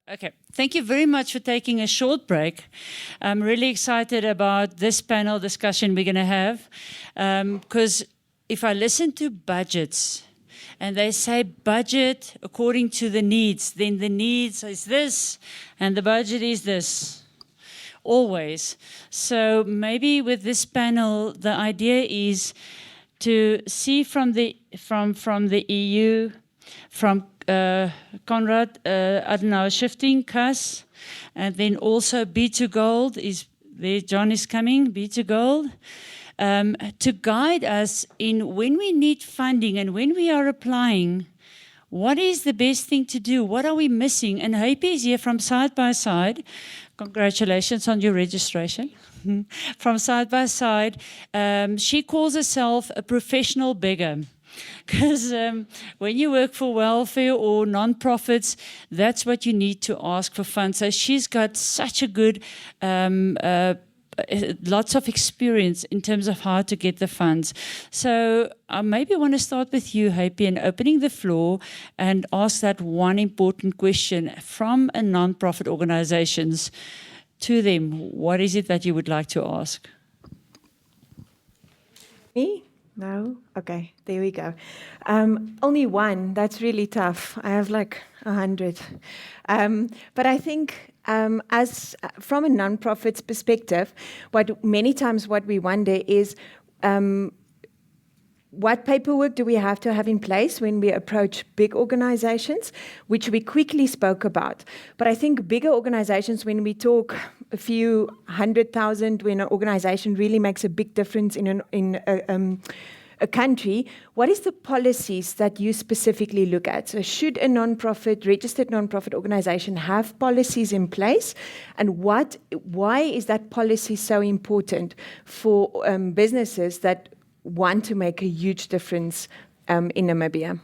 Okay, thank you very much for taking a short break. I'm really excited about this panel discussion we're going to have, because if I listen to budgets and they say budget according to the needs, then the needs is this and the budget is this, always. So maybe with this panel, the idea is to see from the EU, from Konrad Adenauer Shifting, CAS, and then also B2Gold is there. John is coming, B2Gold, to guide us in when we need funding and when we are applying, what is the best thing to do? What are we missing? And Happy is here from Side by Side. Congratulations on your registration. From Side by Side. She calls herself a professional beggar. Because when you work for welfare or non-profits, that's what you need to ask for funds. So she's got such a good, lots of experience in terms of how to get the funds. So I maybe want to start with you, Happy, and opening the floor and ask that one important question from a non-profit organizations to them. What is it that you would like to ask? Me? No? Okay, there we go. Only one. That's really tough. I have like 100. But I think as from a non-profit's perspective, many times what we wonder is what paperwork do we have to have in place when we approach big organizations, which we quickly spoke about. But I think bigger organizations, when we talk a few 100,000, when an organization really makes a big difference in a country, what is the policies that you specifically look at? So should a registered non-profit organization have policies in place? And why is that policy so important for businesses that want to make a huge difference in Namibia?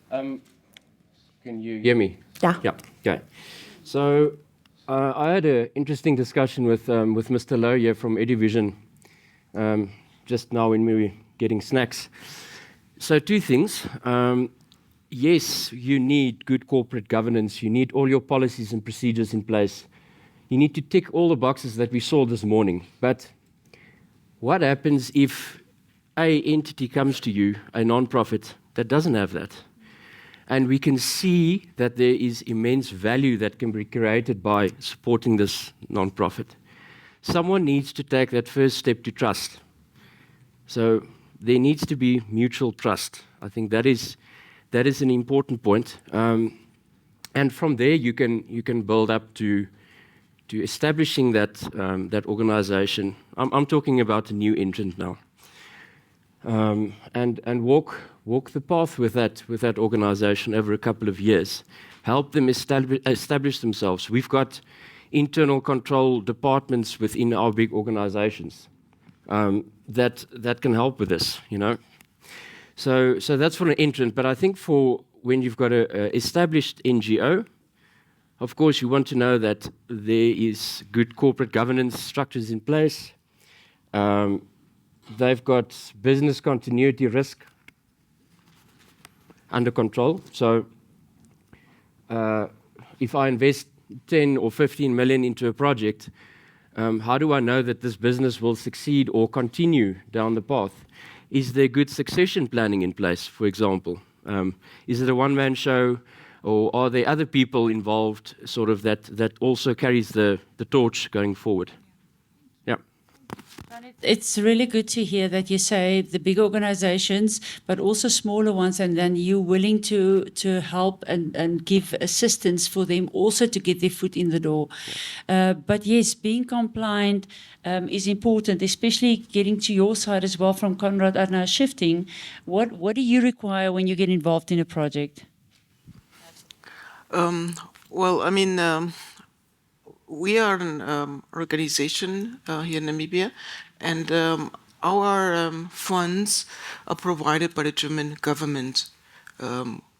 Can you hear me? Yeah. Yeah. Okay. So I had an interesting discussion with Mr. Lowe here from Eduvision just now when we were getting snacks. So two things. Yes, you need good corporate governance. You need all your policies and procedures in place. You need to tick all the boxes that we saw this morning. But what happens if an entity comes to you, a non-profit, that doesn't have that? And we can see that there is immense value that can be created by supporting this non-profit. Someone needs to take that first step to trust. So there needs to be mutual trust. I think that is an important point. And from there, you can build up to establishing that organization. I'm talking about a new entrant now, and walk the path with that organization over a couple of years. Help them establish themselves. We've got internal control departments within our big organizations that can help with this. So that's for an entrant. But I think for when you've got an established NGO, of course, you want to know that there is good corporate governance structures in place. They've got business continuity risk under control. So if I invest 10 or 15 million into a project, how do I know that this business will succeed or continue down the path? Is there good succession planning in place, for example? Is it a one-man show? Or are there other people involved sort of that also carries the torch going forward? Yeah. It's really good to hear that you say the big organizations, but also smaller ones, and then you're willing to help and give assistance for them also to get their foot in the door. But yes, being compliant is important, especially getting to your side as well from Konrad Adenauer Shifting. What do you require when you get involved in a project? Well, I mean, we are an organization here in Namibia, and our funds are provided by the German government,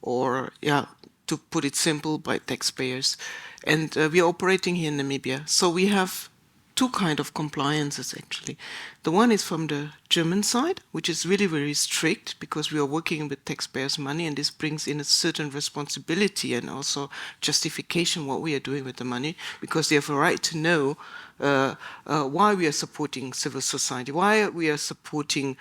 or, to put it simple, by taxpayers. And we are operating here in Namibia. So we have two kinds of compliances, actually. The one is from the German side, which is really very strict because we are working with taxpayers' money, and this brings in a certain responsibility and also justification what we are doing with the money, because they have a right to know why we are supporting civil society, why we are supporting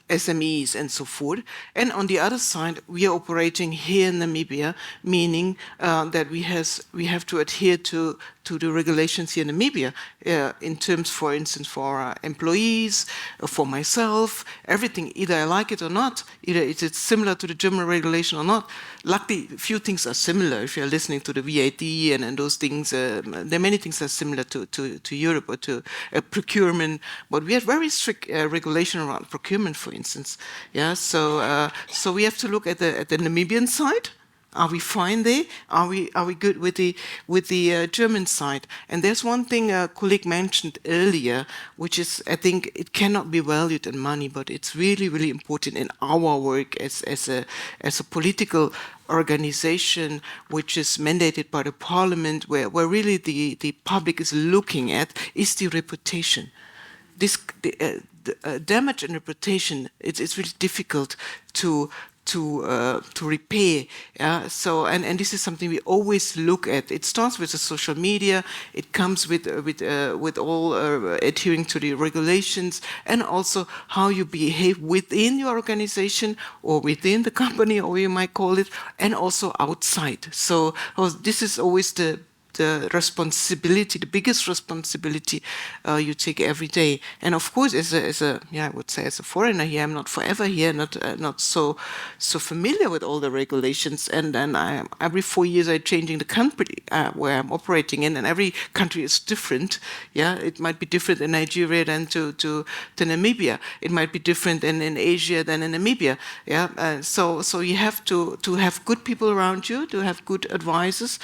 SMEs and so forth. And on the other side, we are operating here in Namibia, meaning that we have to adhere to the regulations here in Namibia in terms, for instance, for our employees, for myself, everything. Either I like it or not, either it's similar to the German regulation or not. Luckily, few things are similar. If you're listening to the VAT and those things, there are many things that are similar to Europe or to procurement. But we have very strict regulation around procurement, for instance. Yeah, so we have to look at the Namibian side. Are we fine there? Are we good with the German side? And there's one thing a colleague mentioned earlier, which is, I think it cannot be valued in money, but it's really, really important in our work as a political organization which is mandated by the parliament, where really the public is looking at, is the reputation. The damage in reputation, it's really difficult to repair. Yeah? So and this is something we always look at. It starts with the social media. It comes with all adhering to the regulations, and also how you behave within your organization or within the company, or you might call it, and also outside. So this is always the responsibility, the biggest responsibility you take every day. And of course, as a I would say as a foreigner here, I'm not forever here, not so familiar with all the regulations. And then every 4 years I'm changing the country where I'm operating in, and every country is different. Yeah, it might be different in Nigeria than to Namibia. It might be different in Asia than in Namibia. Yeah, so you have to have good people around you, to have good advisors,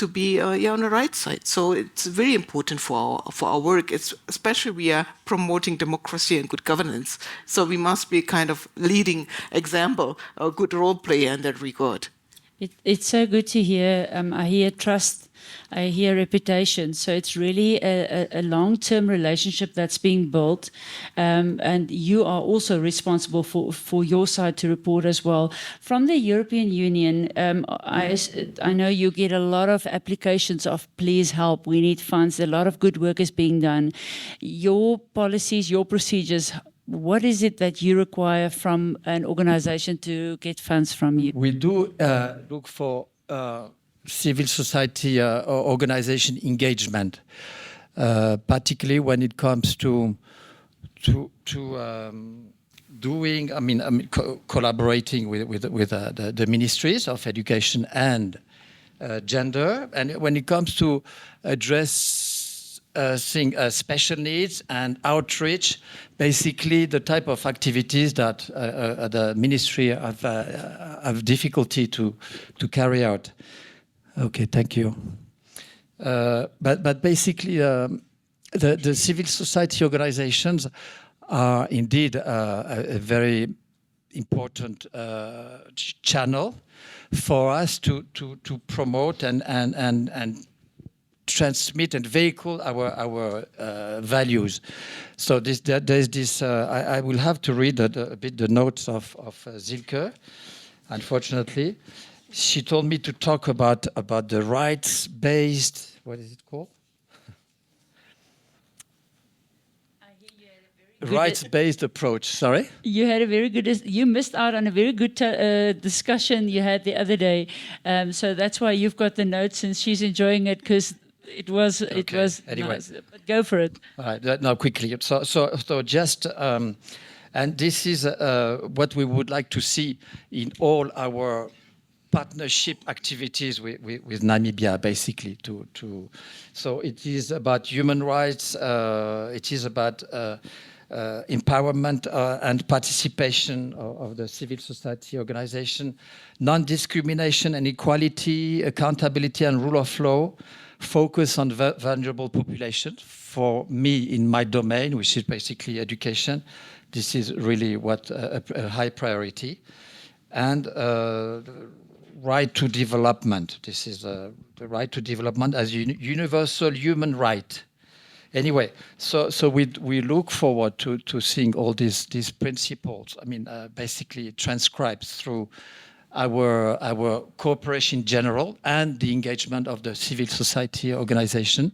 to be on the right side. So it's very important for our work. It's especially we are promoting democracy and good governance. So we must be kind of leading example, a good role player in that regard. It's so good to hear. I hear trust, I hear reputation. So it's really a long-term relationship that's being built. And you are also responsible for your side to report as well. From the European Union, I know you get a lot of applications of please help, we need funds. A lot of good work is being done. Your policies, your procedures, what is it that you require from an organization to get funds from you? We do look for civil society organization engagement, particularly when it comes to doing, collaborating with the ministries of education and gender, and when it comes to address special needs and outreach, basically the type of activities that the ministry have difficulty to carry out. Okay, thank you. But basically, the civil society organizations are indeed a very important channel for us to promote and transmit and vehicle our values. So there's this. I will have to read a bit the notes of Silke. Unfortunately, she told me to talk about the rights-based. What is it called? Rights-based approach. Sorry. You had a very good. You missed out on a very good discussion you had the other day. So that's why you've got the notes, and she's enjoying it because. It was anyway. Nice. But go for it. All right, now quickly. So just and this is what we would like to see in all our partnership activities with Namibia, basically. So it is about human rights. It is about empowerment and participation of the civil society organization, non-discrimination and equality, accountability and rule of law. Focus on vulnerable populations. For me, in my domain, which is basically education, this is really what a high priority. And right to development. This is the right to development as a universal human right. Anyway, so we look forward to seeing all these principles. I mean, basically transcribed through our cooperation in general and the engagement of the civil society organization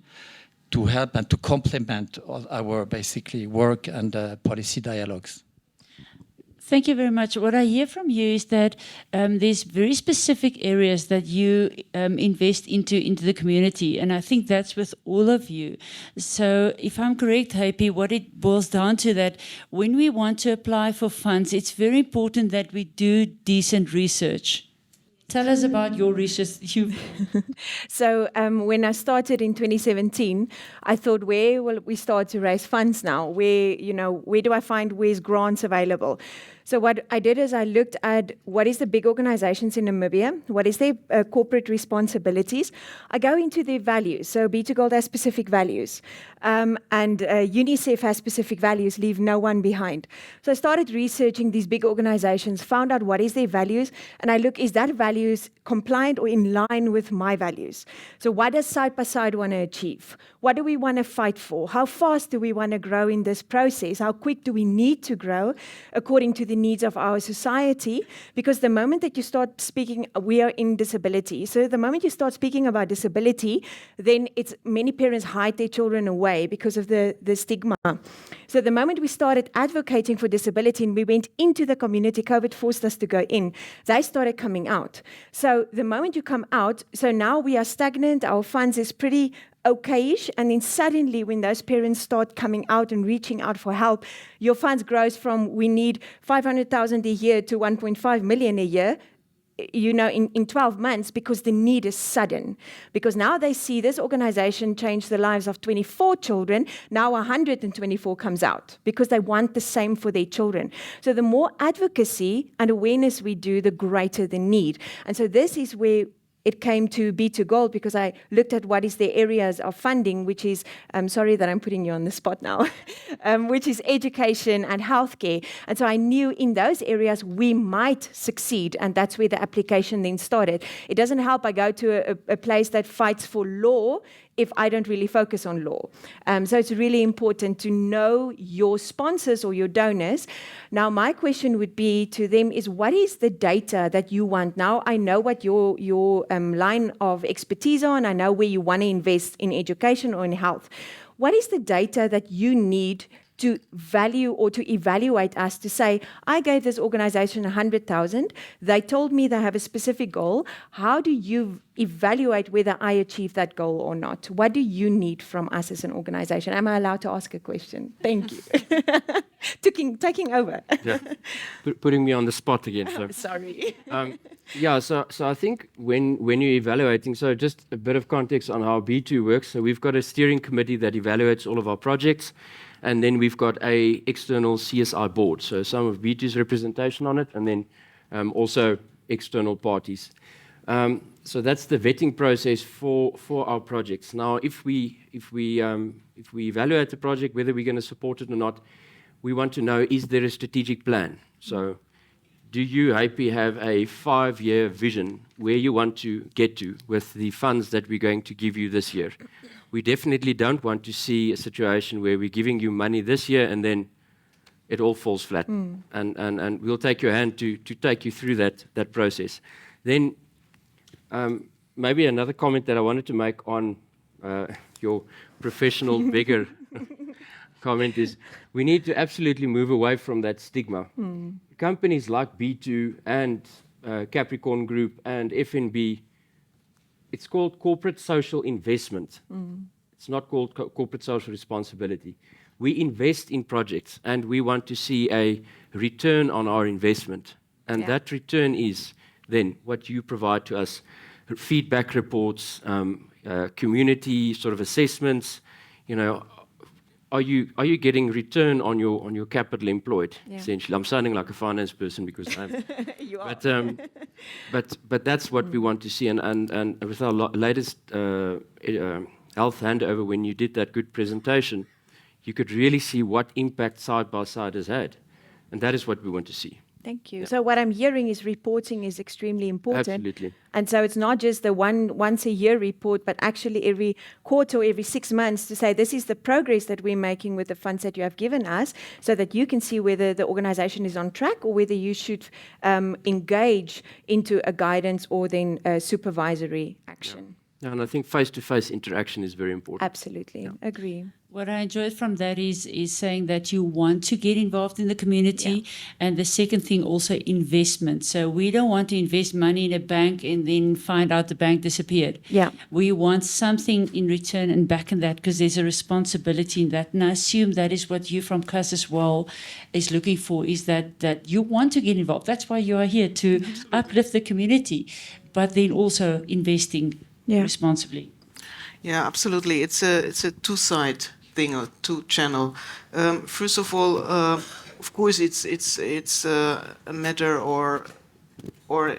to help and to complement our basically work and policy dialogues. Thank you very much. What I hear from you is that there's very specific areas that you invest into the community, and I think that's with all of you. So if I'm correct, Happy, what it boils down to that when we want to apply for funds, it's very important that we do decent research. Tell us about your research. So when I started in 2017, I thought, where will we start to raise funds now? Where do I find where's grants available? So what I did is I looked at what is the big organizations in Namibia, what is their corporate responsibilities. I go into their values. So B2Gold has specific values, and UNICEF has specific values, leave no one behind. So I started researching these big organizations, found out what is their values, and I look, is that values compliant or in line with my values? So what does Side by Side want to achieve? What do we want to fight for? How fast do we want to grow in this process? How quick do we need to grow according to the needs of our society? Because the moment that you start speaking, we are in disability. So the moment you start speaking about disability, then it's many parents hide their children away because of the stigma. So the moment we started advocating for disability and we went into the community, COVID forced us to go in, they started coming out. So the moment you come out, so now we are stagnant, our funds is pretty okayish, and then suddenly when those parents start coming out and reaching out for help, your funds grows from we need 500,000 a year to 1.5 million a year, in 12 months, because the need is sudden. Because now they see this organization change the lives of 24 children, now 124 comes out, because they want the same for their children. So the more advocacy and awareness we do, the greater the need. And so this is where it came to B2Gold, because I looked at what is the areas of funding, which is, sorry that I'm putting you on the spot now, which is education and healthcare. And so I knew in those areas we might succeed, and that's where the application then started. It doesn't help I go to a place that fights for law if I don't really focus on law. So it's really important to know your sponsors or your donors. Now, my question would be to them is, what is the data that you want? Now, I know what your line of expertise on. I know where you want to invest in education or in health. What is the data that you need to value or to evaluate us to say, I gave this organization 100,000. They told me they have a specific goal. How do you evaluate whether I achieve that goal or not? What do you need from us as an organization? Am I allowed to ask a question? Thank you. Taking over. Yeah. Putting me on the spot again. So. Sorry. So I think when you're evaluating, so just a bit of context on how B2 works. So we've got a steering committee that evaluates all of our projects. And then we've got a external CSI board, so some of B2's representation on it, and then also external parties. So that's the vetting process for our projects. Now, if we evaluate the project, whether we're going to support it or not, we want to know, is there a strategic plan? So do you, Happy, have a 5-year vision where you want to get to with the funds that we're going to give you this year? We definitely don't want to see a situation where we're giving you money this year and then it all falls flat. And we'll take your hand to take you through that process. Then maybe another comment that I wanted to make on your professional beggar comment is we need to absolutely move away from that stigma. Companies like B2 and Capricorn Group and FNB, it's called corporate social investment. It's not called corporate social responsibility. We invest in projects and we want to see a return on our investment. And that return is then what you provide to us, feedback reports, community sort of assessments. Are you getting return on your capital employed? Essentially, I'm sounding like a finance person because I'm. You are. But that's what we want to see. And with our latest health handover, when you did that good presentation, you could really see what impact Side by Side has had, and that is what we want to see. Thank you. Yeah. So what I'm hearing is reporting is extremely important. Absolutely. And so it's not just the once a year report, but actually every quarter or every 6 months to say this is the progress that we're making with the funds that you have given us, so that you can see whether the organization is on track or whether you should engage into a guidance or then a supervisory action. Yeah, and I think face-to-face interaction is very important. Absolutely. Agree. What I enjoyed from that is saying that you want to get involved in the community. And the second thing also investment. So we don't want to invest money in a bank and then find out the bank disappeared. Yeah. We want something in return and back in that, because there's a responsibility in that. And I assume that is what you from CUS as well is looking for, is that you want to get involved. That's why you are here, to uplift the community, but then also investing responsibly. Yeah, absolutely. It's a two-side thing, or two-channel. First of all, of course, it's a matter or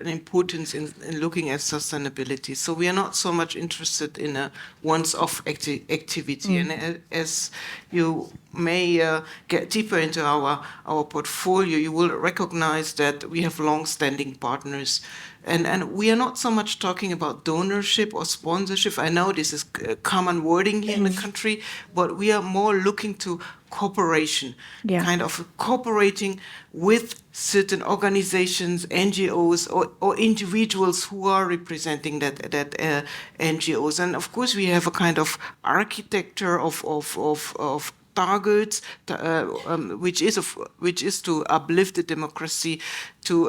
an importance in looking at sustainability. So we are not so much interested in a once-off activity. And as you may get deeper into our portfolio, you will recognize that we have long-standing partners. And we are not so much talking about donorship or sponsorship. I know this is common wording here in the country, but we are more looking to cooperation, kind of cooperating with certain organizations, NGOs, or individuals who are representing that NGOs. And of course, we have a kind of architecture of targets, which is to uplift the democracy, to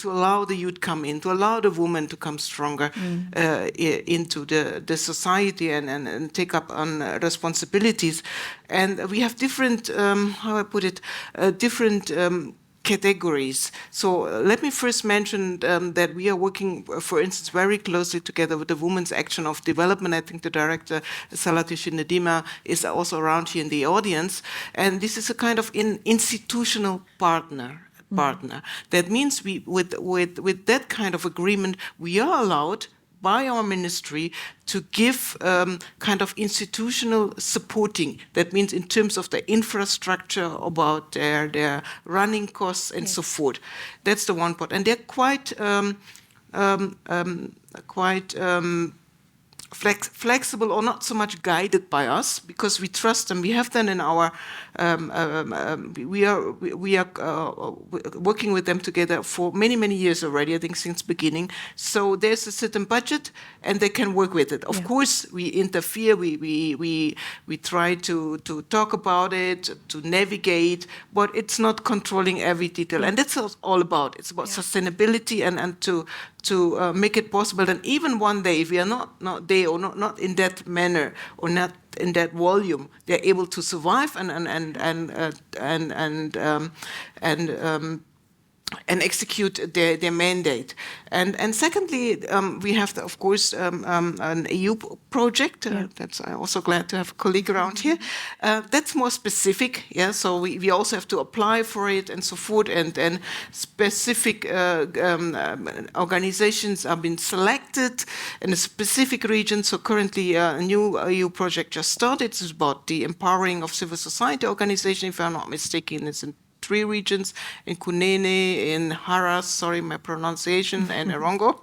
allow the youth come in, to allow the women to come stronger into the society and take up on responsibilities. And we have different, how I put it, different categories. So let me first mention that we are working, for instance, very closely together with the Women's Action of Development. I think the director, Salatish Nedima, is also around here in the audience. And this is a kind of institutional partner. That means with that kind of agreement, we are allowed by our ministry to give kind of institutional supporting. That means in terms of the infrastructure, about their running costs and so forth. That's the one part. And they're quite flexible, or not so much guided by us, because we trust them. We have them in our. We are working with them together for many years already. I think since beginning. So there's a certain budget, and they can work with it. Of course, we interfere. We try to talk about it, to navigate, but it's not controlling every detail. And that's what it's all about. It's about sustainability and to make it possible. And even one day, if we are not there, or not in that manner, or not in that volume, they're able to survive and execute their mandate. And secondly, we have, of course, an EU project. That's I'm also glad to have a colleague around here. That's more specific. So we also have to apply for it and so forth. And specific organizations have been selected in a specific region. So currently, a new EU project just started. It's about the empowering of civil society organization. If I'm not mistaken, it's in 3 regions, in Kunene, in Haras, sorry my pronunciation, and Erongo.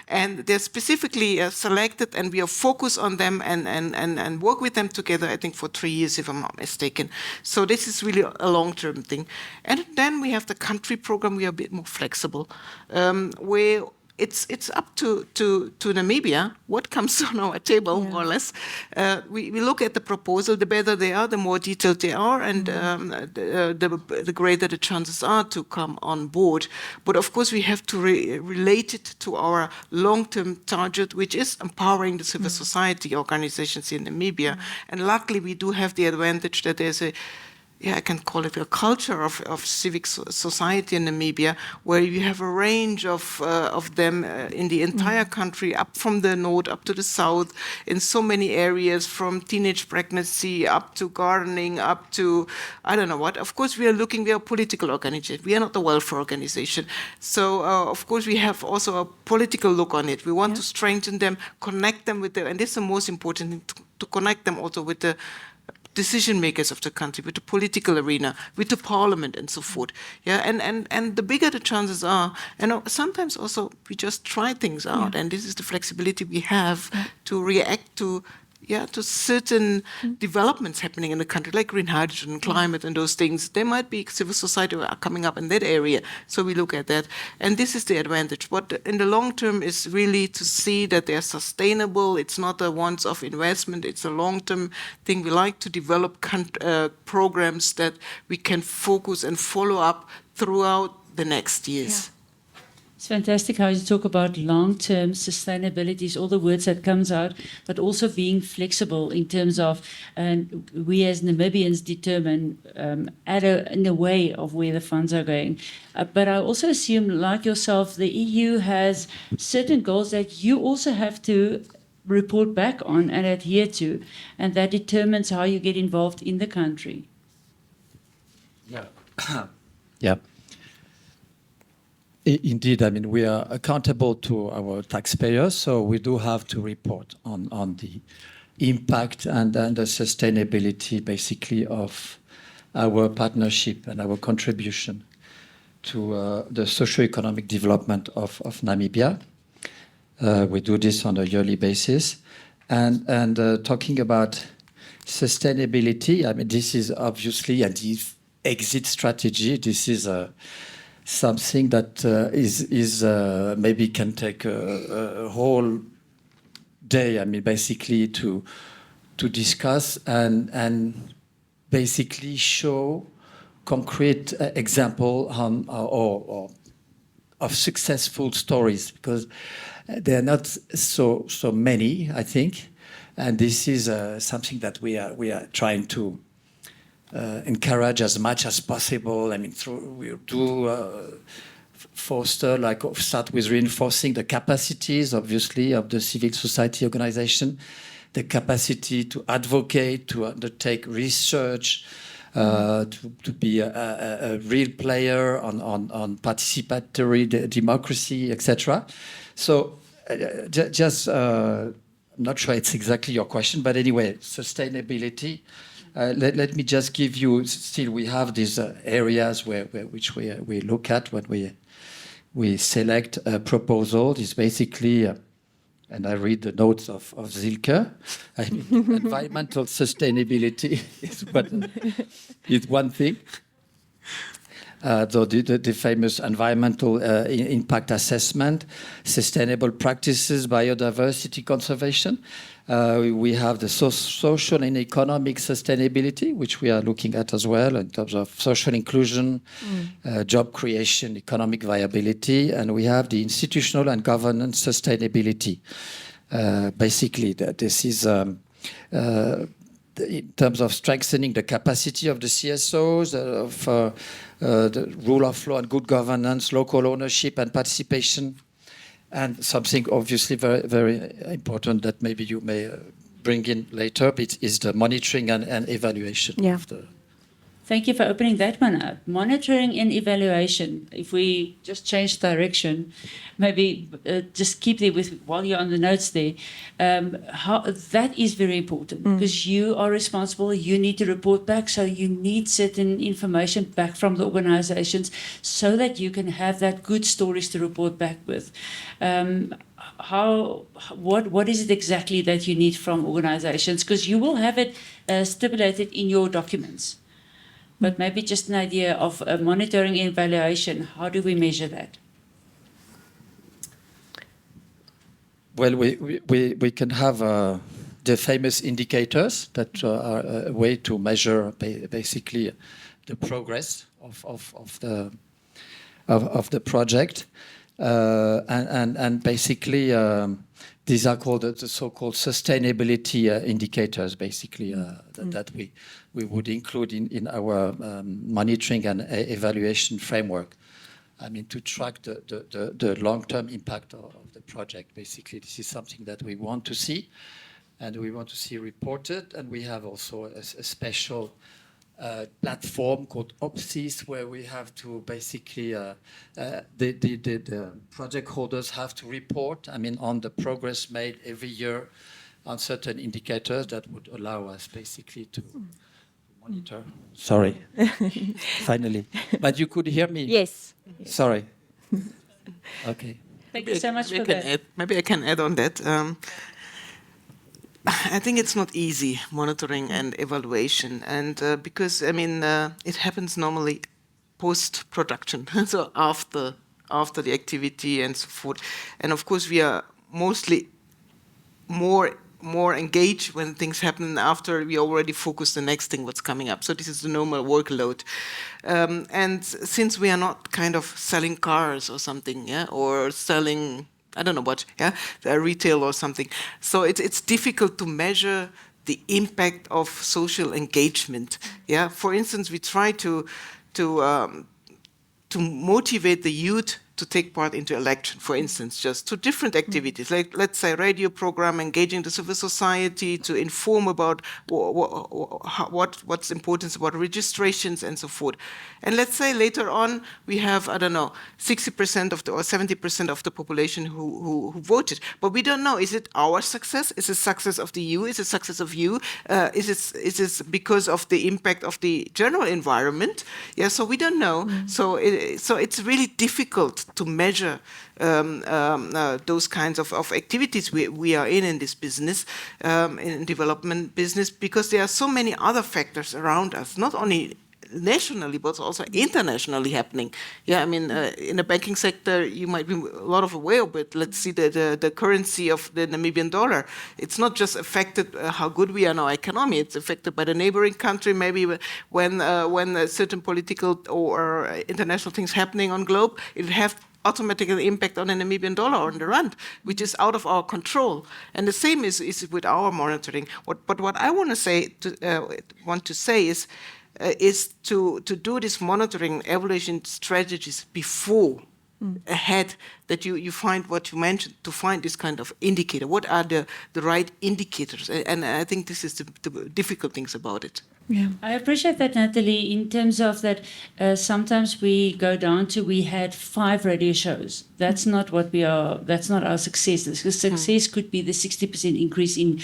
And they're specifically selected, and we are focused on them and work with them together, I think, for 3 years, if I'm not mistaken. So this is really a long-term thing. And then we have the country program. We are a bit more flexible, where it's up to Namibia what comes on our table, more or less. We look at the proposal. The better they are, the more detailed they are, and the greater the chances are to come on board. But of course, we have to relate it to our long-term target, which is empowering the civil society organizations in Namibia. And luckily, we do have the advantage that there's I can call it a culture of civic society in Namibia, where you have a range of them in the entire country, up from the north, up to the south, in so many areas, from teenage pregnancy up to gardening, up to I don't know what. Of course, we are a political organization. We are not a welfare organization. So, of course, we have also a political look on it. We want to strengthen them, connect them with and this is the most important thing, to connect them also with the decision makers of the country, with the political arena, with the parliament and so forth. Yeah, and the bigger the chances are, and sometimes also we just try things out, and this is the flexibility we have to react to certain developments happening in the country, like green hydrogen, climate, and those things. There might be civil society are coming up in that area, so we look at that. And this is the advantage. What in the long term is really to see that they're sustainable. It's not a once-off investment. It's a long-term thing. We like to develop programs that we can focus and follow up throughout the next years. It's fantastic how you talk about long-term sustainability, all the words that comes out, but also being flexible in terms of, and we as Namibians determine in the way of where the funds are going. But I also assume, like yourself, the EU has certain goals that you also have to report back on and adhere to, and that determines how you get involved in the country. Yeah. Indeed, I mean, we are accountable to our taxpayers, so we do have to report on the impact and the sustainability, basically, of our partnership and our contribution to the socio-economic development of Namibia. We do this on a yearly basis. And talking about sustainability, I mean, this is obviously a exit strategy. This is something that is maybe can take a whole day. I mean, basically to discuss and basically show concrete example or of successful stories, because there are not so many, I think, and this is something that we are trying to encourage as much as possible. I mean, we do foster, like, start with reinforcing the capacities, obviously, of the civil society organization, the capacity to advocate, to undertake research, to be a real player on participatory democracy, etc. So, just I'm not sure it's exactly your question, but anyway, sustainability. Let me just give you. Still, we have these areas which we look at when we select a proposal. It's basically, and I read the notes of Zilke. I mean, environmental sustainability is one thing. So the famous environmental impact assessment, sustainable practices, biodiversity conservation. We have the social and economic sustainability, which we are looking at as well in terms of social inclusion, job creation, economic viability, and we have the institutional and governance sustainability. Basically, this is in terms of strengthening the capacity of the CSOs, of the rule of law and good governance, local ownership and participation. And something obviously very, very important that maybe you may bring in later is the monitoring and evaluation of the. Thank you for opening that one up. Monitoring and evaluation. If we just change direction, maybe just keep there with while you're on the notes there. That is very important because you are responsible. You need to report back, so you need certain information back from the organizations so that you can have that good stories to report back with. What is it exactly that you need from organizations? Because you will have it stipulated in your documents. But maybe just an idea of monitoring and evaluation. How do we measure that? Well, we can have the famous indicators that are a way to measure basically the progress of the project, and basically these are called the so-called sustainability indicators, basically, that we would include in our monitoring and evaluation framework. I mean, to track the long-term impact of the project. Basically, this is something that we want to see, and we want to see reported. And we have also a special platform called OPSIS, where we have to basically the project holders have to report. I mean, on the progress made every year on certain indicators that would allow us basically Monitor. Sorry. Finally. But you could hear me? Yes. Sorry. Okay. Thank you so much for that. Maybe I can add on that. I think it's not easy monitoring and evaluation, and because it happens normally post-production, so after the activity and so forth. And of course, we are mostly more engaged when things happen after we already focus the next thing what's coming up. So this is the normal workload. And since we are not kind of selling cars or something, yeah, or selling, I don't know what, yeah, retail or something. So it's difficult to measure the impact of social engagement. Yeah, for instance, we try to motivate the youth to take part into election, for instance, just to different activities, like let's say radio program, engaging the civil society to inform about what's important about registrations and so forth. And let's say later on we have, I don't know, 60% of or 70% of the population who voted, but we don't know, is it our success? Is it success of the youth? Is it success of you? Is it because of the impact of the general environment? Yeah, so we don't know. So it's really difficult to measure those kinds of activities we are in this business, in development business, because there are so many other factors around us, not only nationally but also internationally happening. Yeah, I mean, in the banking sector, you might be a lot of aware of it. Let's see the currency of the Namibian dollar. It's not just affected how good we are in our economy. It's affected by the neighboring country. Maybe when a certain political or international things happening on globe, it have automatically impact on the Namibian dollar or on the rand, which is out of our control. And the same is with our monitoring. But what I want to say is to do this monitoring evaluation strategies before, ahead, that you find what you mentioned, to find this kind of indicator. What are the right indicators? And I think this is the difficult things about it. Yeah. I appreciate that, Natalie, in terms of that sometimes we go down to, we had 5 radio shows. That's not what we are, that's not our success. The success could be the 60% increase in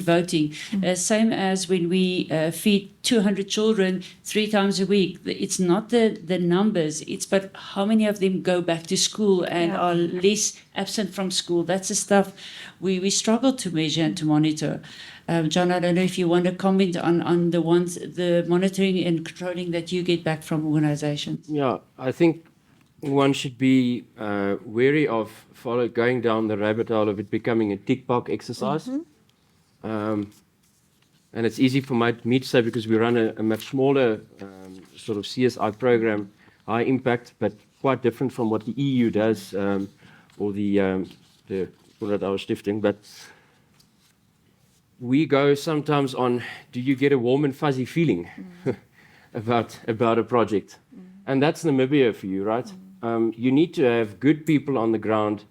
voting. Same as when we feed 200 children 3 times a week. It's not the numbers, it's but how many of them go back to school and are less absent from school. That's the stuff we struggle to measure and to monitor. John, I don't know if you want to comment on the monitoring and controlling that you get back from organizations. Yeah, I think one should be wary of going down the rabbit hole of it becoming a tick box exercise. And it's easy for me to say because we run a much smaller sort of CSI program, high impact, but quite different from what the EU does, or the our Stifting. But we go sometimes on, do you get a warm and fuzzy feeling about a project? And that's Namibia for you, right? You need to have good people on the ground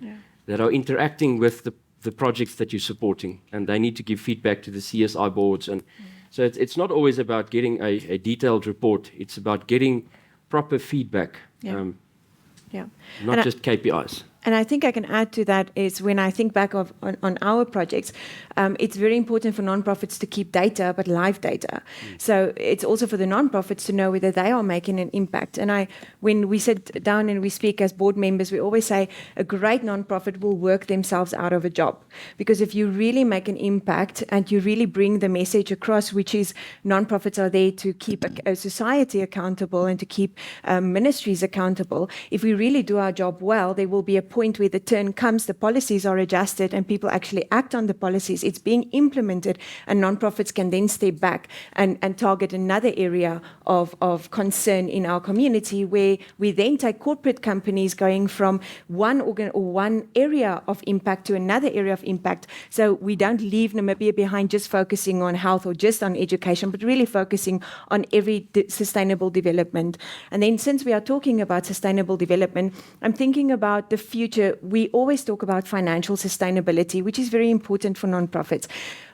that are interacting with the projects that you're supporting, and they need to give feedback to the CSI boards. And so it's not always about getting a detailed report. It's about getting proper feedback, not just KPIs. And I think I can add to that is when I think back on our projects, it's very important for nonprofits to keep data, but live data. So it's also for the nonprofits to know whether they are making an impact. And when we sit down and we speak as board members, we always say a great nonprofit will work themselves out of a job. Because if you really make an impact and you really bring the message across, which is nonprofits are there to keep a society accountable and to keep ministries accountable, if we really do our job well, there will be a point where the turn comes, the policies are adjusted and people actually act on the policies. It's being implemented and nonprofits can then step back and target another area of concern in our community, where we then take corporate companies going from one area of impact to another area of impact. So we don't leave Namibia behind just focusing on health or just on education, but really focusing on every sustainable development. And then since we are talking about sustainable development, I'm thinking about the future. We always talk about financial sustainability, which is very important for nonprofits.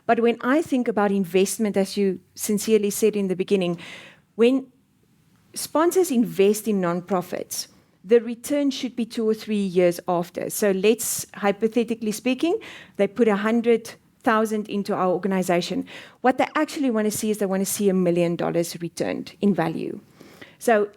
But when I think about investment, as you sincerely said in the beginning, when sponsors invest in nonprofits, the return should be 2 or 3 years after. So let's, hypothetically speaking, they put 100 100,000 into our organization, what they actually want to see is they want to see $1 million returned in value. So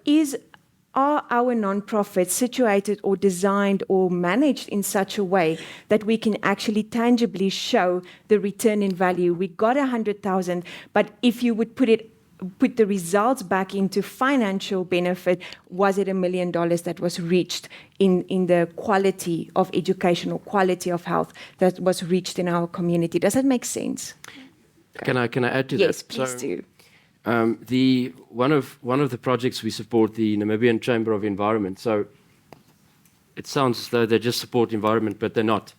are our nonprofits situated or designed or managed in such a way that we can actually tangibly show the return in value? We got 100,000, but if you would put the results back into financial benefit, was it $1 million that was reached in the quality of education or quality of health that was reached in our community? Does that make sense? Can I add to Yes, that? please do. One of the projects we support, the Namibian Chamber of Environment. So it sounds as though they just support environment, but they're not.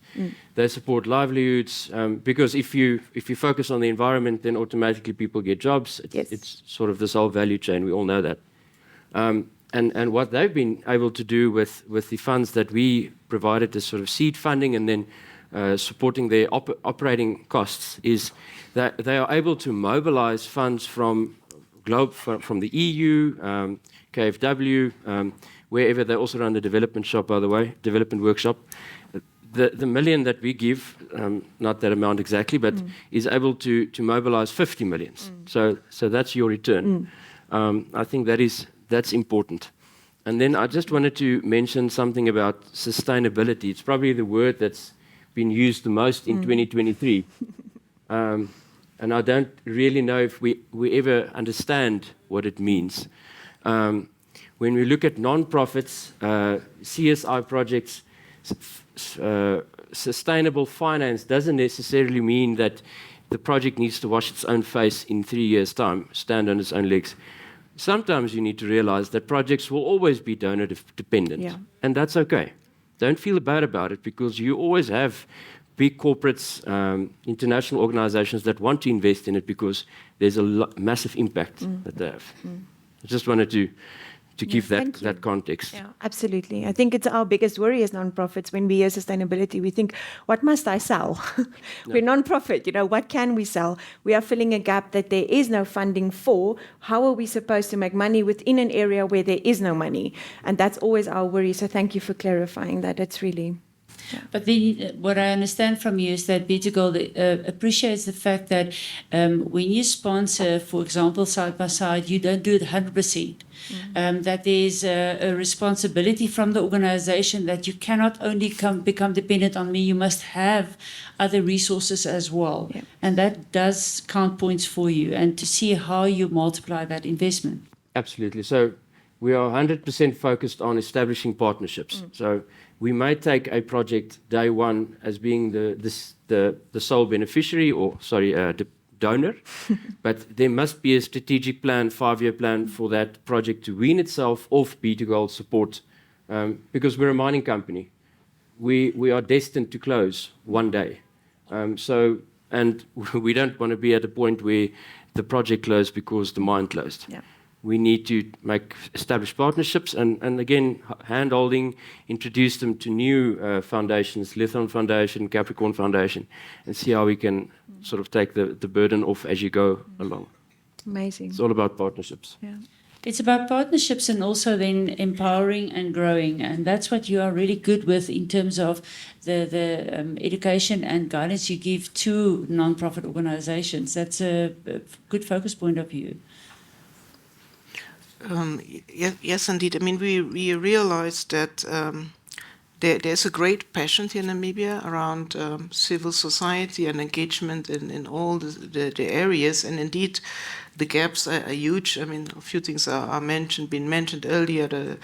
They support livelihoods, because if you focus on the environment, then automatically people get jobs. It's sort of this whole value chain. We all know that. And what they've been able to do with the funds that we provided as sort of seed funding and then supporting their operating costs is that they are able to mobilize funds from the EU, KFW, wherever. They also run the development shop, by the way, development workshop. The million that we give, not that amount exactly, but is able to mobilize 50 millions. So that's your return. I think that's important. And then I just wanted to mention something about sustainability. It's probably the word that's been used the most in 2023. And I don't really know if we ever understand what it means. When we look at non-profits, CSI projects, sustainable finance doesn't necessarily mean that the project needs to wash its own face in 3 years' time, stand on its own legs. Sometimes you need to realize that projects will always be donor dependent, and that's okay. Don't feel bad about it, because you always have big corporates, international organizations that want to invest in it because there's a massive impact that they have. I just wanted to give that context. Yeah, absolutely. I think it's our biggest worry as nonprofits. When we hear sustainability, we think, what must I sell? We're nonprofit, what can we sell? We are filling a gap that there is no funding for. How are we supposed to make money within an area where there is no money? And that's always our worry. So thank you for clarifying that. It's really... Yeah. But then what I understand from you is that B2Gold appreciates the fact that when you sponsor, for example, side by side, you don't do it 100%. That there's a responsibility from the organization that you cannot only become dependent on me, you must have other resources as well. Yeah. And that does count points for you, and to see how you multiply that investment. Absolutely. So we are 100% focused on establishing partnerships. So we may take a project day one as being the sole beneficiary, the donor, but there must be a strategic plan, 5-year plan for that project to wean itself off B2Gold support, because we're a mining company. We are destined to close one day. And we don't want to be at a point where the project closed because the mine closed. Yeah. We need to establish partnerships and again, hand-holding, introduce them to new foundations, Lithon Foundation, Capricorn Foundation, and see how we can sort of take the burden off as you go along. Amazing. It's all about partnerships. Yeah. It's about partnerships and also then empowering and growing. And that's what you are really good with in terms of the education and guidance you give to non-profit organizations. That's a good focus point of view. Yes, indeed. I mean, we realized that there's a great passion here in Namibia around civil society and engagement in all the areas, and indeed the gaps are huge. I mean, a few things are been mentioned earlier.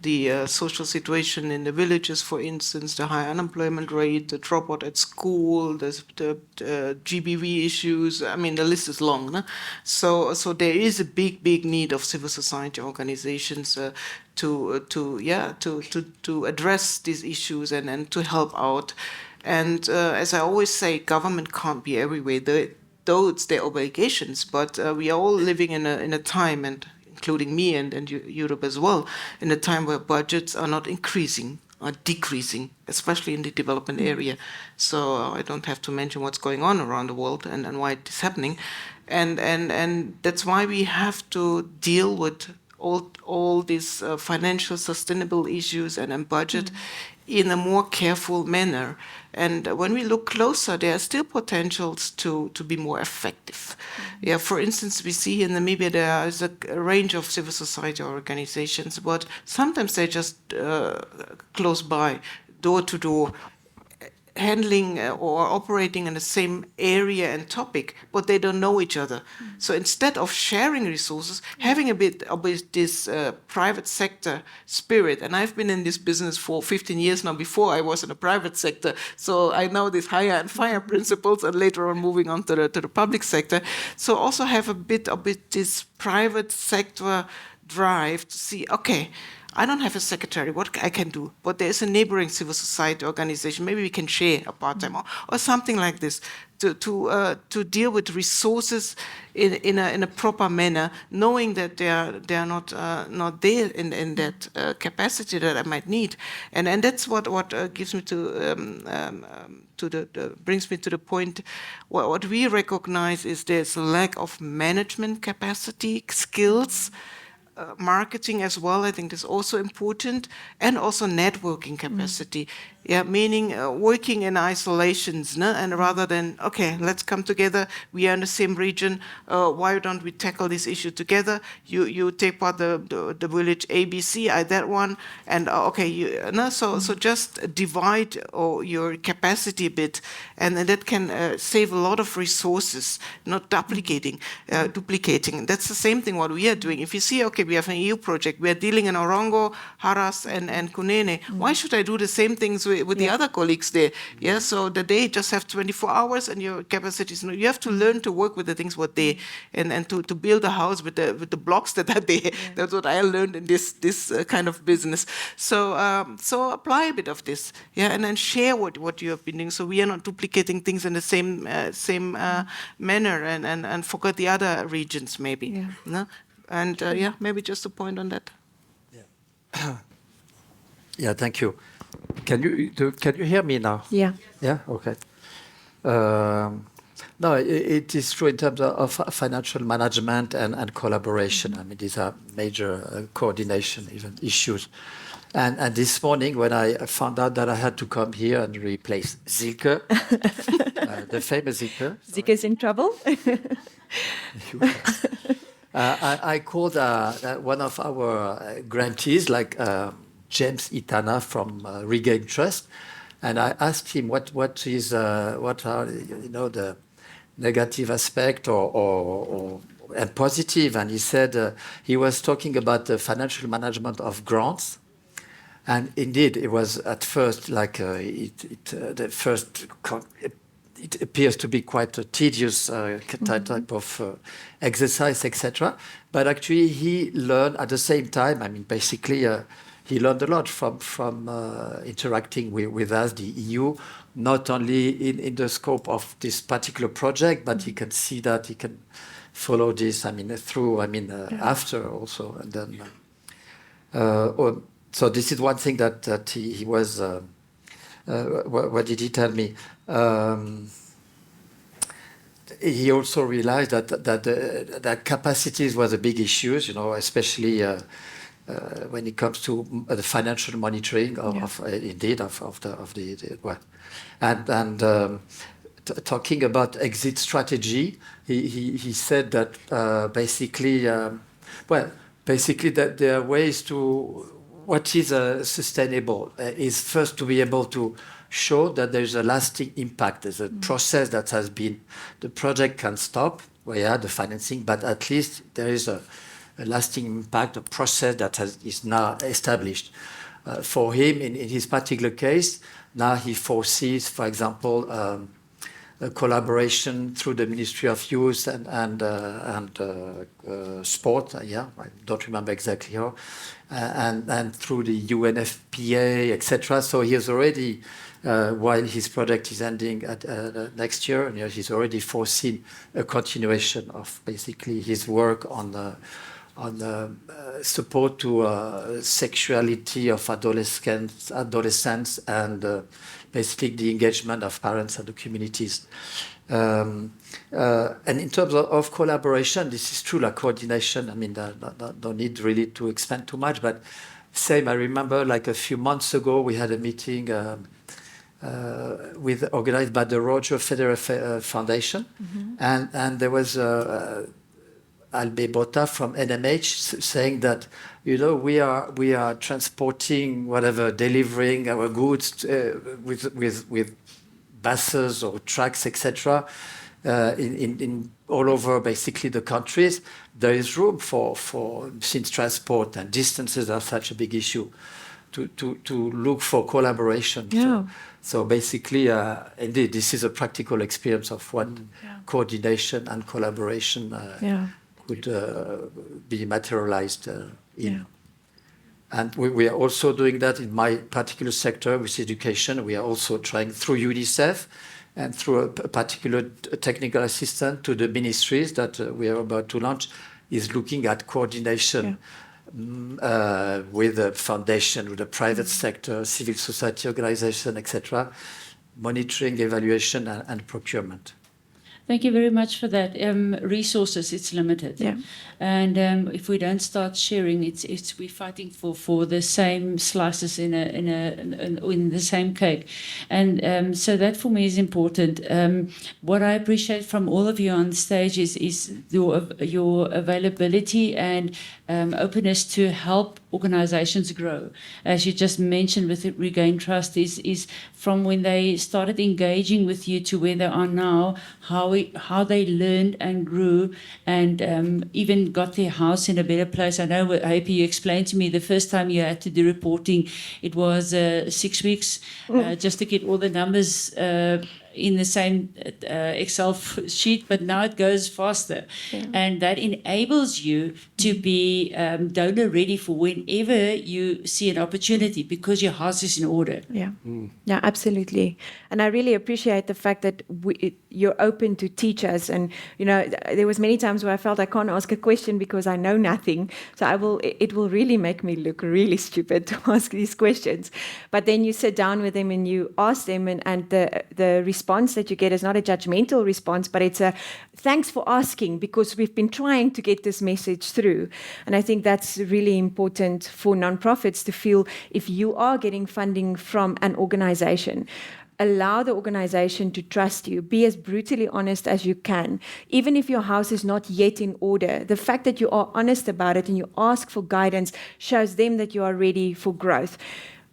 The social situation in the villages, for instance, the high unemployment rate, the dropout at school, the GBV issues. I mean, the list is long. No? So there is a big need of civil society organizations to address these issues and to help out. And as I always say, government can't be everywhere. Though it's their obligations, but we are all living in a time, and including me and Europe as well, in a time where budgets are not increasing, are decreasing, especially in the development area. So I don't have to mention what's going on around the world and why it is happening. And that's why we have to deal with all these financial sustainable issues and budget in a more careful manner. And when we look closer, there are still potentials to be more effective. Yeah, for instance, we see in Namibia there is a range of civil society organizations, but sometimes they just close by, door to door, handling or operating in the same area and topic, but they don't know each other. So instead of sharing resources, having a bit of this private sector spirit, and I've been in this business for 15 years now, before I was in the private sector, so I know these hire and fire principles, and later on moving on to the public sector. So also have a bit of this private sector drive to see, okay, I don't have a secretary, what I can do, but there's a neighboring civil society organization, maybe we can share a part-time or something like this, to deal with resources in a proper manner, knowing that they are not there in that capacity that I might need, and that's what gives me brings me to the point. What we recognize is there's a lack of management capacity, skills. Marketing as well, I think is also important, and also networking capacity. Yeah, meaning working in isolations, no? And rather than, okay, let's come together, we are in the same region, why don't we tackle this issue together? You take part the village ABC, I that one, and okay, so just divide your capacity a bit, and that can save a lot of resources, not duplicating. That's the same thing what we are doing. If you see, okay, we have an EU project, we are dealing in Orongo, Haras, and Kunene. Why should I do the same things with the other colleagues there? Yeah, so that they just have 24 hours and your capacities. You have to learn to work with the things what they and to build a house with the blocks that are there. That's what I learned in this kind of business. So apply a bit of this, yeah, and then share what you have been doing. So we are not duplicating things in the same manner and forget the other regions maybe. Yeah. No? And maybe just a point on that. Yeah. Yeah, thank you. Can you hear me now? Yeah. Yeah. Okay. No, it is true in terms of financial management and collaboration. I mean, these are major coordination even issues. And this morning, when I found out that I had to come here and replace Zilke, the famous Zilke. Zika's in trouble. I called one of our grantees, like James Itana from Regain Trust, and I asked him what are the negative aspect and positive, and he said he was talking about the financial management of grants, and indeed it was at first like it appears to be quite a tedious type of exercise, etc. But actually, he learned at the same time. I mean, basically, he learned a lot from interacting with us, the EU, not only in the scope of this particular project, but he can see that he can follow this. I mean, after also, and then. So this is one thing that he was. What did he tell me? He also realized that capacities was a big issue, especially when it comes to the financial monitoring of the well, and talking about exit strategy, he said that basically that there are ways to. What is sustainable is first to be able to show that there's a lasting impact. There's a process that has been, the project can stop, the financing, but at least there is a lasting impact, a process that is now established. For him, in his particular case, now he foresees, for example, a collaboration through the Ministry of Youth and Sport, I don't remember exactly how, and through the UNFPA, etc. So he has already, while his project is ending next year, he's already foreseen a continuation of basically his work on support to sexuality of adolescents, and basically the engagement of parents and the communities. And in terms of collaboration, this is true, like coordination. I mean, don't need really to expand too much, but same. I remember, like a few months ago, we had a meeting organized by the Roger Federer Foundation, and there was Albe Bota from NMH saying that, you know, we are transporting whatever, delivering our goods with buses or trucks, etc. In all over basically the countries. There is room for since transport and distances are such a big issue, to look for collaboration. Yeah. So basically, indeed, this is a practical experience of what coordination and collaboration could be materialized in. Yeah. And we are also doing that in my particular sector, which is education. We are also trying through UNICEF and through a particular technical assistant to the ministries that we are about to launch, is looking at coordination with the foundation, with the private sector, civil society organization, etc., monitoring, evaluation, and procurement. Thank you very much for that. Resources, it's limited. Yeah. And if we don't start sharing, it's we're fighting for the same slices in the same cake. And so that for me is important. What I appreciate from all of you on stage is your availability and openness to help organizations grow. As you just mentioned with Regain Trust, is from when they started engaging with you to where they are now, how they learned and grew, and even got their house in a better place. I know, AP, you explained to me the first time you had to do reporting, it was 6 weeks just to get all the numbers in the same Excel sheet, but now it goes faster. Yeah. And that enables you to be donor ready for whenever you see an opportunity, because your house is in order. Yeah, yeah, absolutely. And I really appreciate the fact that you're open to teach us. And, you know, there was many times where I felt I can't ask a question because I know nothing. So it will really make me look really stupid to ask these questions. But then you sit down with them and you ask them, and the response that you get is not a judgmental response, but it's a thanks for asking, because we've been trying to get this message through. And I think that's really important for nonprofits to feel, if you are getting funding from an organization, allow the organization to trust you. Be as brutally honest as you can. Even if your house is not yet in order, the fact that you are honest about it and you ask for guidance shows them that you are ready for growth.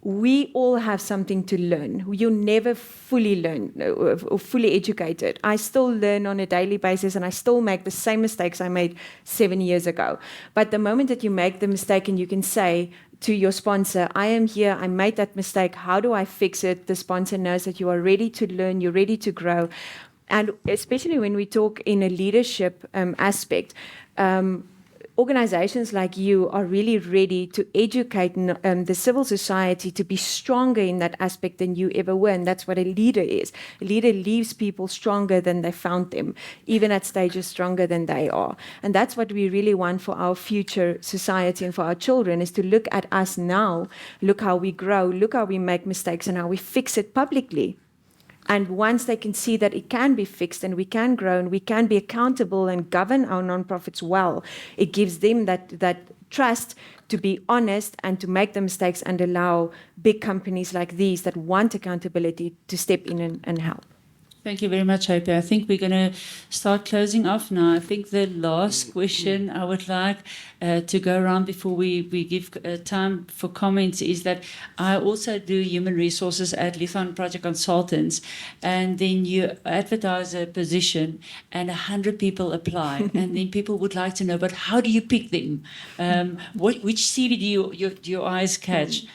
We all have something to learn. You never fully learn or fully educated. I still learn on a daily basis, and I still make the same mistakes I made 7 years ago. But the moment that you make the mistake and you can say to your sponsor, I am here, I made that mistake, how do I fix it? The sponsor knows that you are ready to learn, you're ready to grow. And especially when we talk in a leadership aspect, organizations like you are really ready to educate the civil society to be stronger in that aspect than you ever were. And that's what a leader is. A leader leaves people stronger than they found them, even at stages stronger than they are. And that's what we really want for our future society and for our children, is to look at us now, look how we grow, look how we make mistakes, and how we fix it publicly. And once they can see that it can be fixed and we can grow and we can be accountable and govern our nonprofits well, it gives them that trust to be honest and to make the mistakes and allow big companies like these that want accountability to step in and help. Thank you very much, Hope. I think we're going to start closing off now. I think the last question I would like to go around before we give time for comments is that I also do human resources at Lithon Project Consultants, and then you advertise a position and 100 people apply, and then people would like to know, but how do you pick them? Which CV do your eyes catch?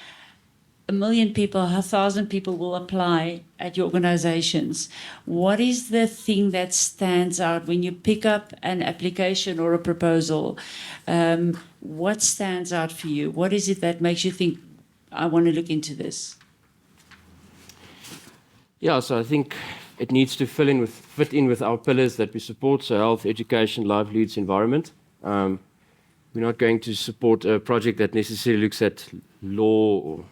1 million people, 1,000 people will apply at your organizations. What is the thing that stands out when you pick up an application or a proposal? What stands out for you? What is it that makes you think, I want to look into this? Yeah, so I think it needs to fit in with our pillars that we support, so health, education, livelihoods, environment. we're not going to support a project that necessarily looks at law or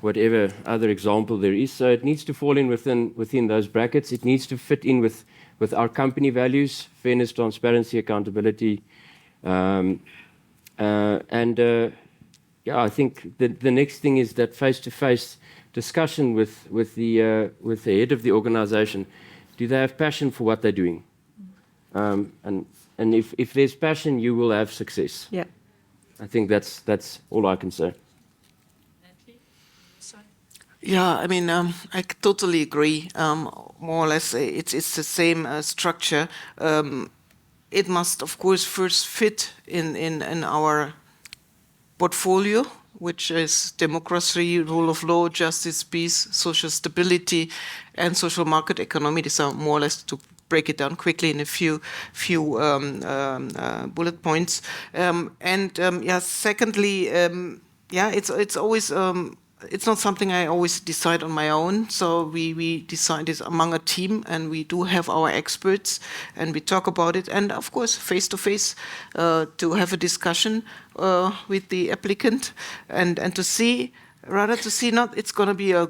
whatever other example there is. So it needs to fall in within those brackets. It needs to fit in with our company values: fairness, transparency, accountability, I think the next thing is that face-to-face discussion with the head of the organization. Do they have passion for what they're doing? And if there's passion, you will have success. Yeah. I think that's all I can say. Yeah, I mean, I totally agree. More or less, it's the same structure. It must, of course, first fit in our portfolio, which is democracy, rule of law, justice, peace, social stability, and social market economy. These are more or less, to break it down quickly in a few bullet points. Secondly, it's always. It's not something I always decide on my own. So we decide this among a team, and we do have our experts, and we talk about it. And of course, face to face, to have a discussion with the applicant, and to see not it's going to be a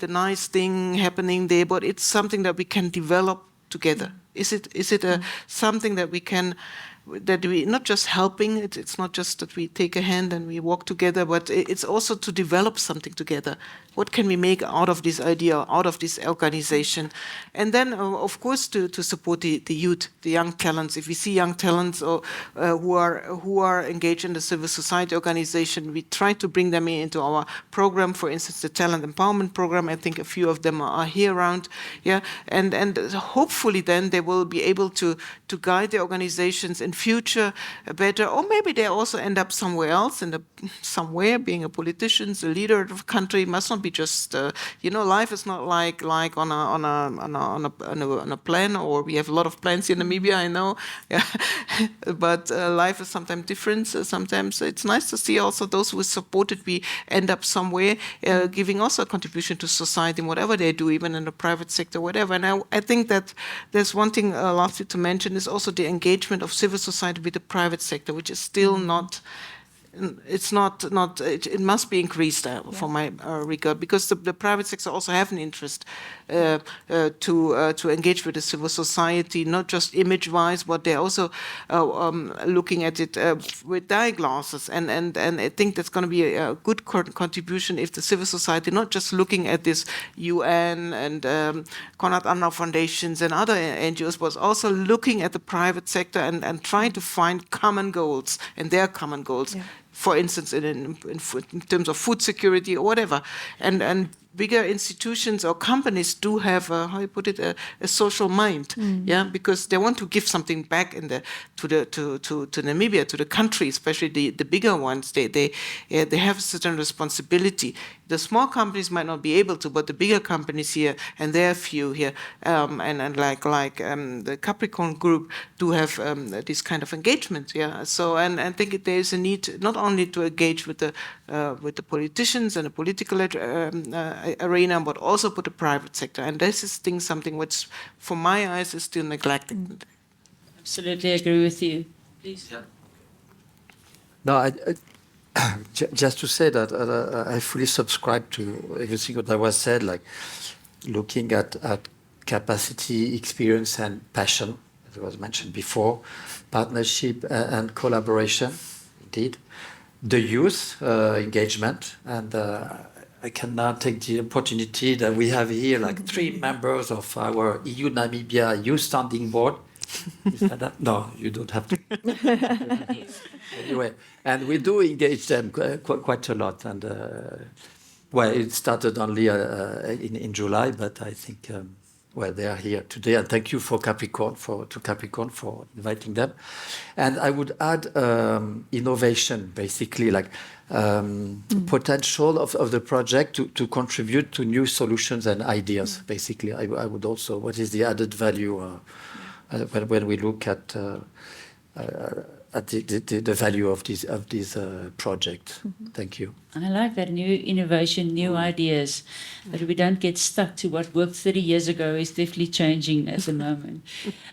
nice thing happening there, but it's something that we can develop together. Is it something that we can? That we not just helping, it's not just that we take a hand and we walk together, but it's also to develop something together. What can we make out of this idea, out of this organization? And then, of course, to support the youth, the young talents. If we see young talents who are engaged in the civil society organization, we try to bring them into our program. For instance, the talent empowerment program. I think a few of them are here around. Yeah, and hopefully then they will be able to guide the organizations in future better, or maybe they also end up somewhere else, somewhere being a politician, a leader of a country. Must not be just life is not like on a plan, or we have a lot of plans in Namibia, I know, yeah. But life is sometimes different. Sometimes it's nice to see also those who are supported. We end up somewhere giving also a contribution to society in whatever they do, even in the private sector, whatever. And I think that there's one thing lastly to mention is also the engagement of civil society with the private sector, which is still not. It must be increased for my regard, because the private sector also have an interest to engage with the civil society, not just image-wise, but they're also looking at it with their glasses. And I think that's going to be a good contribution if the civil society, not just looking at this UN and Konrad Adenauer foundations and other NGOs, but also looking at the private sector and trying to find common goals, and their common goals. Yeah. For instance, in terms of food security or whatever, and bigger institutions or companies do have a social mind, yeah, because they want to give something back to Namibia, to the country, especially the bigger ones. They have a certain responsibility. The small companies might not be able to, but the bigger companies here, and there are few here, and like the Capricorn group do have this kind of engagement, yeah. So and I think there is a need not only to engage with the politicians and the political arena, but also with the private sector. And this is something which, for my eyes, is still neglected. Absolutely agree with you. Please. Yeah. No, just to say that I fully subscribe to everything that was said, like looking at capacity, experience, and passion, as was mentioned before, partnership and collaboration, indeed. The youth engagement, and I can now take the opportunity that we have here, like 3 members of our EU Namibia Youth Standing Board. You said that? No, you don't have to. Anyway, and we do engage them quite a lot. And it started only in July, but I think they are here today. And thank you to Capricorn for inviting them. And I would add innovation, basically, like potential of the project to contribute to new solutions and ideas. Basically, I would also, what is the added value when we look at at the value of this project. Thank you. I like that, new innovation, new ideas, that we don't get stuck to what worked 30 years ago is definitely changing at the moment.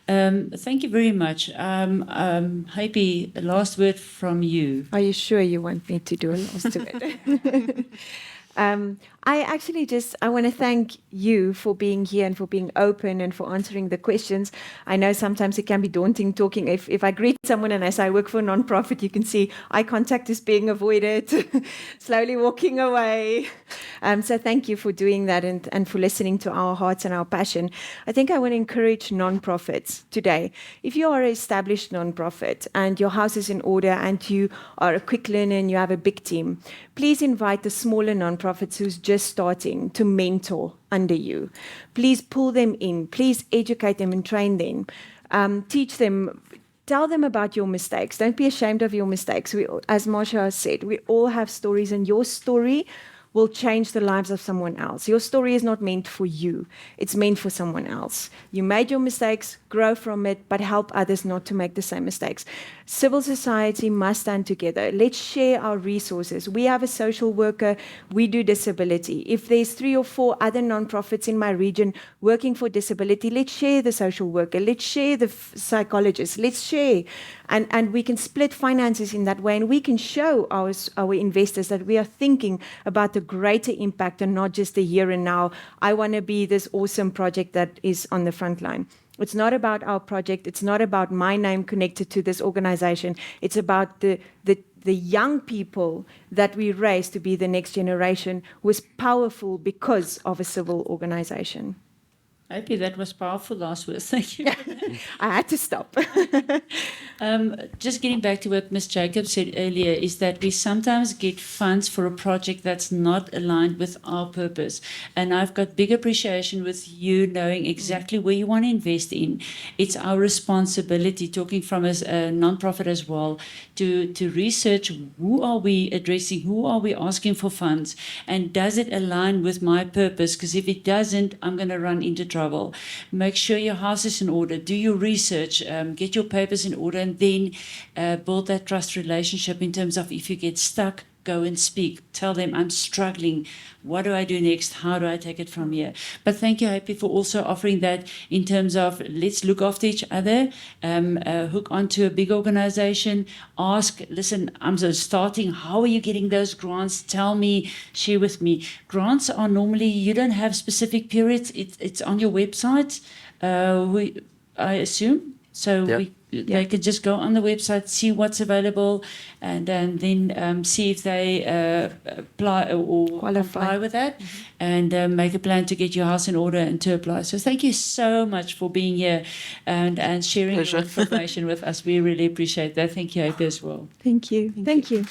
Thank you very much. Happy, last word from you. Are you sure you want me to do a last word? I want to thank you for being here and for being open and for answering the questions. I know sometimes it can be daunting talking. If I greet someone and I say I work for a non-profit, you can see eye contact is being avoided, slowly walking away. So thank you for doing that and for listening to our hearts and our passion. I think I want to encourage non-profits today. If you are an established non-profit and your house is in order and you are a quick learner and you have a big team, please invite the smaller non-profits who's just starting to mentor under you. Please pull them in. Please educate them and train them. Teach them. Tell them about your mistakes. Don't be ashamed of your mistakes. As Marsha has said, we all have stories, and your story will change the lives of someone else. Your story is not meant for you. It's meant for someone else. You made your mistakes, grow from it, but help others not to make the same mistakes. Civil society must stand together. Let's share our resources. We have a social worker. We do disability. If there's 3 or 4 other nonprofits in my region working for disability, let's share the social worker. Let's share the psychologist. Let's share. And we can split finances in that way, and we can show our investors that we are thinking about the greater impact and not just the here and now. I want to be this awesome project that is on the front line. It's not about our project. It's not about my name connected to this organization. It's about the young people that we raise to be the next generation who is powerful because of a civil organization. Happy, that was powerful last words. Thank you. I had to stop. Just getting back to what Ms. Jacobs said earlier, is that we sometimes get funds for a project that's not aligned with our purpose. And I've got big appreciation with you knowing exactly where you want to invest in. It's our responsibility, talking from as a nonprofit as well, to research who are we addressing, who are we asking for funds, and does it align with my purpose? Because if it doesn't, I'm going to run into trouble. Make sure your house is in order. Do your research. Get your papers in order, and then build that trust relationship in terms of if you get stuck, go and speak. Tell them, I'm struggling. What do I do next? How do I take it from here? But thank you, Happy, for also offering that in terms of let's look after each other, hook onto a big organization, ask, listen, I'm just starting. How are you getting those grants? Tell me, share with me. Grants are normally, you don't have specific periods. It's on your website, I assume. So they could just go on the website, see what's available, and then see if they apply or qualify with that, and make a plan to get your house in order and to apply. So thank you so much for being here and sharing your information with us. We really appreciate that. Thank you, Hope, as well. Thank you. Thank you.